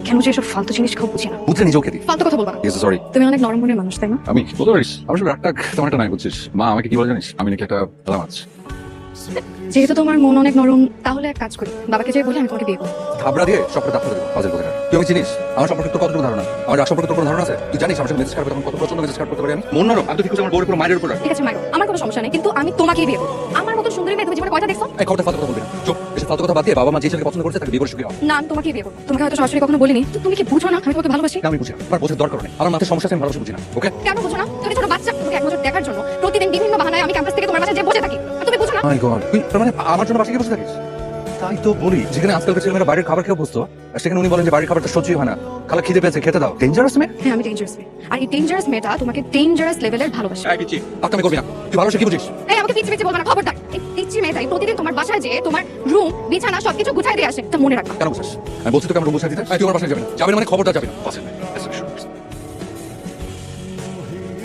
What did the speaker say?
কেন যে এসব ফালতু জিনিস খাও বুঝি না। বুঝলে নিজেও খেতি। ফালতু কথা বলবা না। Yes sorry. তুমি অনেক নরম মনের মানুষ, তাই না? আমি বলতে পারিস আমার সব রাগটাগ তেমন একটা নাই বুঝছিস। মা আমাকে কি বলে জানিস, আমি নাকি একটা ভালো মাছ। যেহেতু তোমার মন অনেক নরম, তাহলে এক কাজ করি, বাবাকে যে বলি আমি তোমাকে বিয়ে করবো। থাবড়া দিয়ে সবটা দাপ করে দেবো কাজের কথা। তুই আমি চিনিস আমার সম্পর্কে তোর কতটুকু ধারণা, আমার রাগ সম্পর্কে তোর কোনো ধারণা আছে? তুই জানিস আমার সাথে মেসেজ কাটবে তখন কত প্রচন্ড মেসেজ কাট করতে পারি আমি। মন নরম, আমি তো ঠিক আমার বউয়ের উপর মায়ের উপর রাখ। ঠিক আছে মাইরো, আমার কোনো সমস্যা নেই, কিন্তু আমি তোমাকেই বিয়ে করবো। আমার মতো সুন্দরী মেয়ে তুমি জীবনে কয়টা দেখছো? এই খবরটা ফালতু কথা বলবি না, চুপ। এসব ফালতু কথা বাদ দিয়ে বাবা মা যে ছেলেকে পছন্দ করছে তাকে বিয়ে করে সুখী হও। না, আমি তোমাকেই বিয়ে করবো। তোমাকে হয়তো সরাসরি কখনো বলিনি, তো তুমি কি বুঝো না আমি তোমাকে ভালোবাসি? না আমি বুঝি না, আমার বোঝার দরকার নেই। আমার মাথায় সমস্যা আছে, আমি ভালোবাসা বুঝি না। ওকে কেন বুঝো না? তুমি ছোট বাচ্চা, তোমাকে এক নজর দেখার জন্য প্রতিদিন বিভিন্ন বাহানায় আমি ক্যাম্পাস থেকে তোমার বাসায় যে বসে থাকি, আর তুমি বুঝো না? মাই গড, তুই তার মানে আমার জন্য বাসায় গিয়ে বসে থাকিস? তাই তো বলি, যেখানে আজকালকার ছেলেমেয়েরা বাইরের খাবার খেয়ে বসতো, আর সেখানে উনি বলেন যে বাইরের খাবারটা সহ্যই হয় না, খালা খিদে পেয়েছে খেতে দাও। ডেঞ্জারাস মেয়ে। হ্যাঁ, আমি ডেঞ্জারাস মেয়ে, আর এই ডেঞ্জারাস মেয়েটা তোমাকে ডেঞ্জারাস লেভেলের ভালোবাসে। পাক্কামি করবি না, তুই ভালোবাসা কি বুঝিস? এই আমাকে পিচ্ছি পিচ্ছি বলবা না, খবরদার। এই পিচ্ছি মেয়েটাই প্রতিদিন তোমার বাসায় যেয়ে তোমার রুম বিছানা সবকিছু গুছাই দিয়ে আসে, তা মনে রাখবা। কেন বুঝাস? আমি বলছি তোকে আমার রুম বসে দিতে, তুই আমার বাসায় যাবি না। যাবি না মানে খবরটা যাবি না।